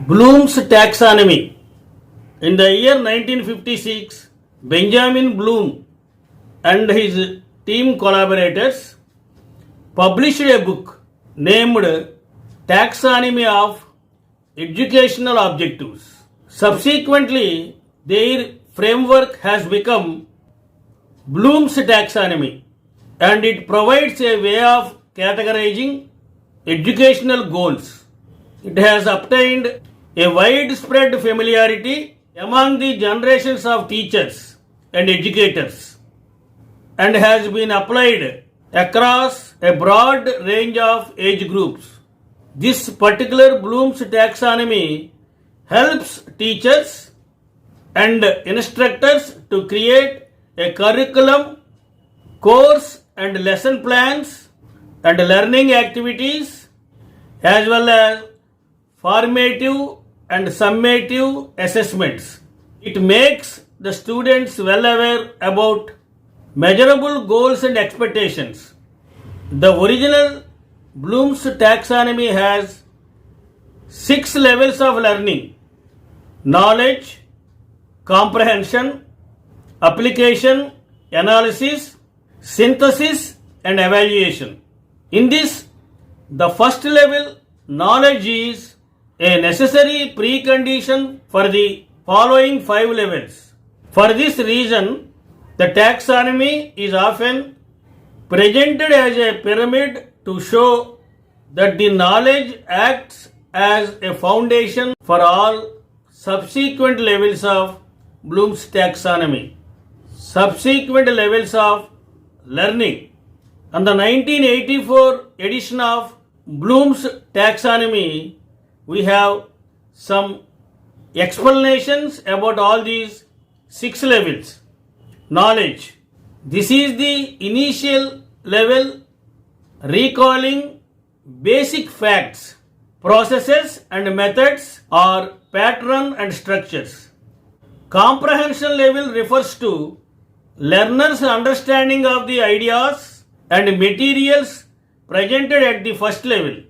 Bloom's taxonomy. In the year 1956, Benjamin Bloom and his team collaborators published a book named Taxonomy of Educational Objectives. Subsequently, their framework has become Bloom's taxonomy, and it provides a way of categorizing educational goals. It has obtained a widespread familiarity among the generations of teachers and educators and has been applied across a broad range of age groups. This particular Bloom's taxonomy helps teachers and instructors to create a curriculum, course and lesson plans and learning activities as well as formative and summative assessments. It makes the students well aware about measurable goals and expectations. The original Bloom's taxonomy has 6 levels of learning: knowledge, comprehension, application, analysis, synthesis, and evaluation. In this, the first level, knowledge, is a necessary precondition for the following 5 levels. For this reason, the taxonomy is often presented as a pyramid to show that the knowledge acts as a foundation for all subsequent levels of Bloom's taxonomy. Subsequent levels of learning. On the 1984 edition of Bloom's taxonomy, we have some explanations about all these 6 levels. Knowledge. This is the initial level, recalling basic facts, processes and methods or pattern and structures. Comprehension level refers to learners' understanding of the ideas and materials presented at the first level.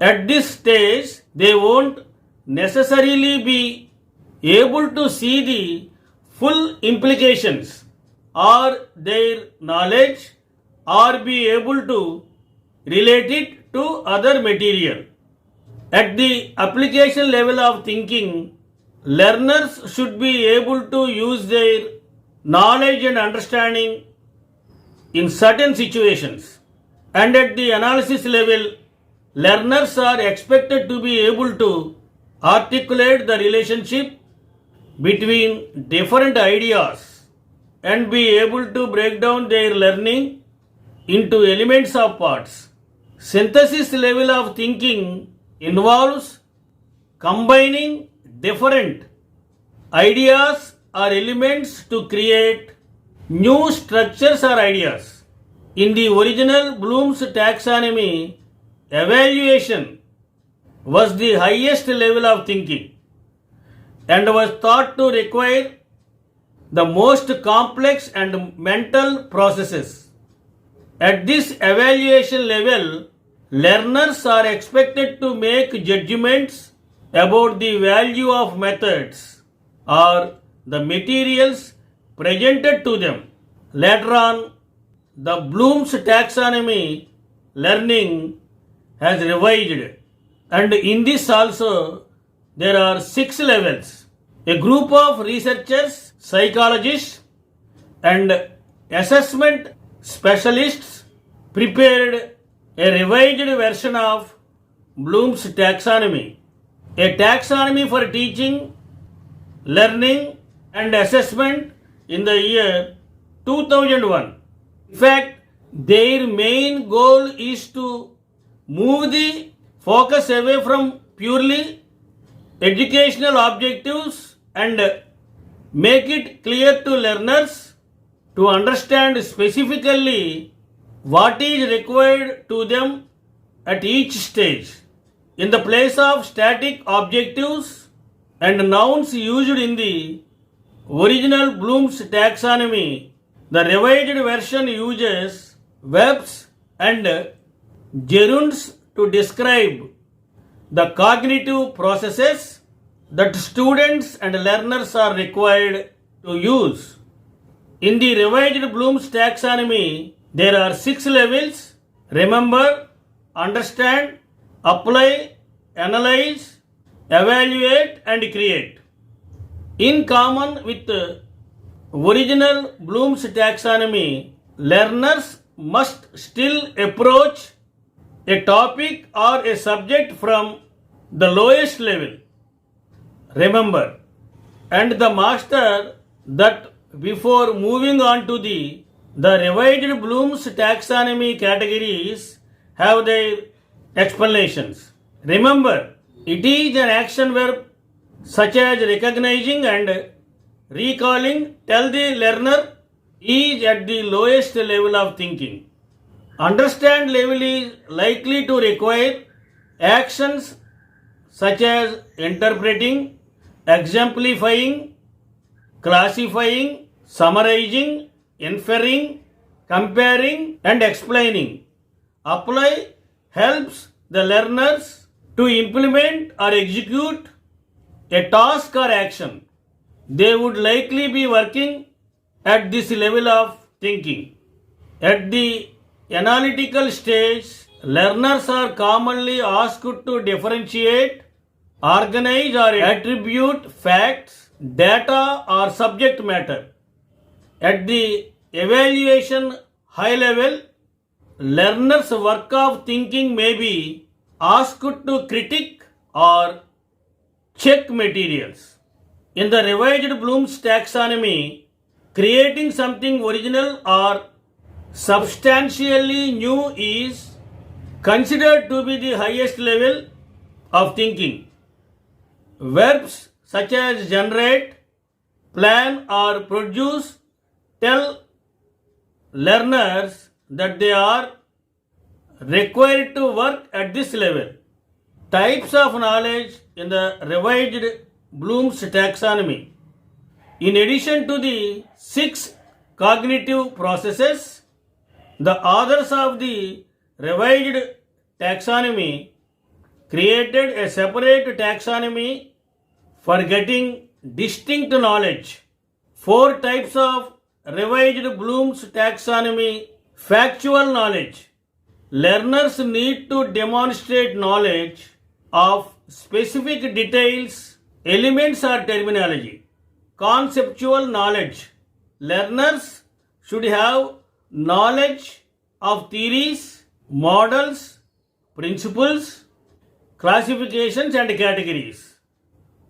At this stage, they won't necessarily be able to see the full implications or their knowledge or be able to relate it to other material. At the application level of thinking, learners should be able to use their knowledge and understanding in certain situations. And at the analysis level, learners are expected to be able to articulate the relationship between different ideas and be able to break down their learning into elements of parts. Synthesis level of thinking involves combining different ideas or elements to create new structures or ideas. In the original Bloom's taxonomy, evaluation was the highest level of thinking and was thought to require the most complex and mental processes. At this evaluation level, learners are expected to make judgments about the value of methods or the materials presented to them. Later on, the Bloom's taxonomy learning has revised, and in this also there are 6 levels. A group of researchers, psychologists and assessment specialists prepared a revised version of Bloom's taxonomy, a taxonomy for teaching, learning and assessment in the year 2001. In fact, their main goal is to move the focus away from purely educational objectives and make it clear to learners to understand specifically what is required to them at each stage. In the place of static objectives and nouns used in the original Bloom's taxonomy, the revised version uses verbs and gerunds to describe the cognitive processes that students and learners are required to use. In the revised Bloom's taxonomy, there are 6 levels: remember, understand, apply, analyze, evaluate, and create. In common with original Bloom's taxonomy, learners must still approach a topic or a subject from the lowest level, remember, and the master that before moving on to the revised Bloom's taxonomy categories have their explanations. Remember, it is an action verb such as recognizing and recalling tell the learner is at the lowest level of thinking. Understand level is likely to require actions such as interpreting, exemplifying, classifying, summarizing, inferring, comparing, and explaining. Apply helps the learners to implement or execute a task or action. They would likely be working at this level of thinking. At the analytical stage, learners are commonly asked to differentiate, organize, or attribute facts, data, or subject matter. At the evaluation high level, learners' work of thinking may be asked to critique or check materials. In the revised Bloom's taxonomy, creating something original or substantially new is considered to be the highest level of thinking. Verbs such as generate, plan, or produce tell learners that they are required to work at this level. Types of knowledge in the revised Bloom's taxonomy. In addition to the 6 cognitive processes, the authors of the revised taxonomy created a separate taxonomy for getting distinct knowledge. 4 types of revised Bloom's taxonomy. Factual knowledge. Learners need to demonstrate knowledge of specific details, elements, or terminology. Conceptual knowledge. Learners should have knowledge of theories, models, principles, classifications, and categories.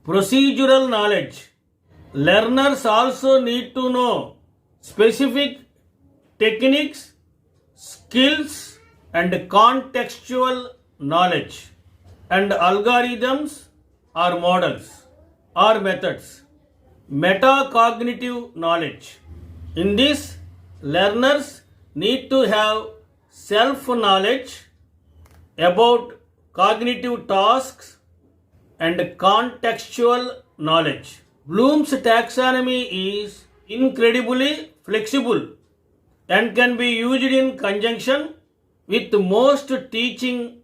Procedural knowledge. Learners also need to know specific techniques, skills, and contextual knowledge, and algorithms or models or methods. Metacognitive knowledge. In this, learners need to have self-knowledge about cognitive tasks and contextual knowledge. Bloom's taxonomy is incredibly flexible and can be used in conjunction with most teaching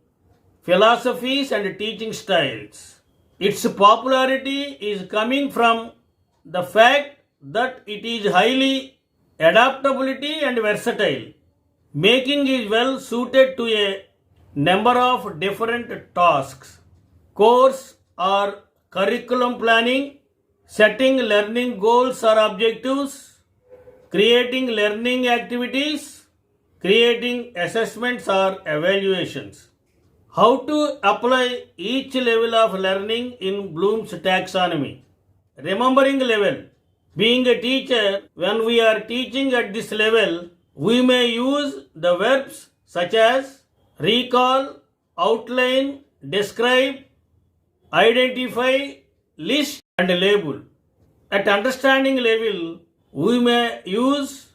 philosophies and teaching styles. Its popularity is coming from the fact that it is highly adaptability and versatile, making it well suited to a number of different tasks. Course or curriculum planning, setting learning goals or objectives, creating learning activities, creating assessments or evaluations. How to apply each level of learning in Bloom's taxonomy. Remembering level. Being a teacher, when we are teaching at this level, we may use the verbs such as recall, outline, describe, identify, list, and label. At understanding level, we may use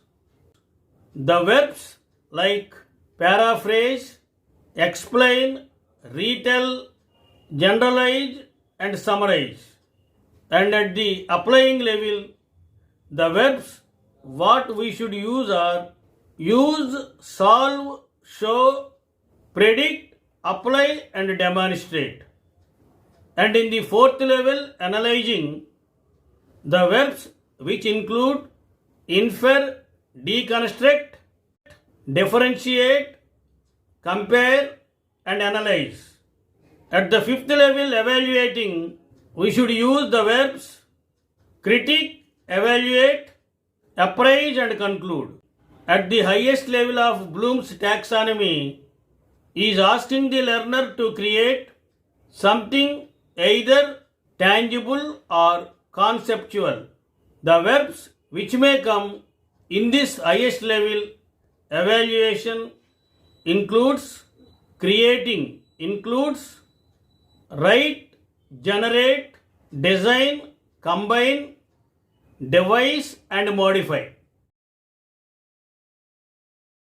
the verbs like paraphrase, explain, retell, generalize, and summarize. And at the applying level, the verbs what we should use are use, solve, show, predict, apply, and demonstrate. And in the fourth level, analyzing the verbs which include infer, deconstruct, differentiate, compare, and analyze. At the fifth level, evaluating, we should use the verbs critique, evaluate, appraise, and conclude. At the highest level of Bloom's taxonomy, is asking the learner to create something either tangible or conceptual. The verbs which may come in this highest level evaluation includes creating, includes write, generate, design, combine, devise, and modify.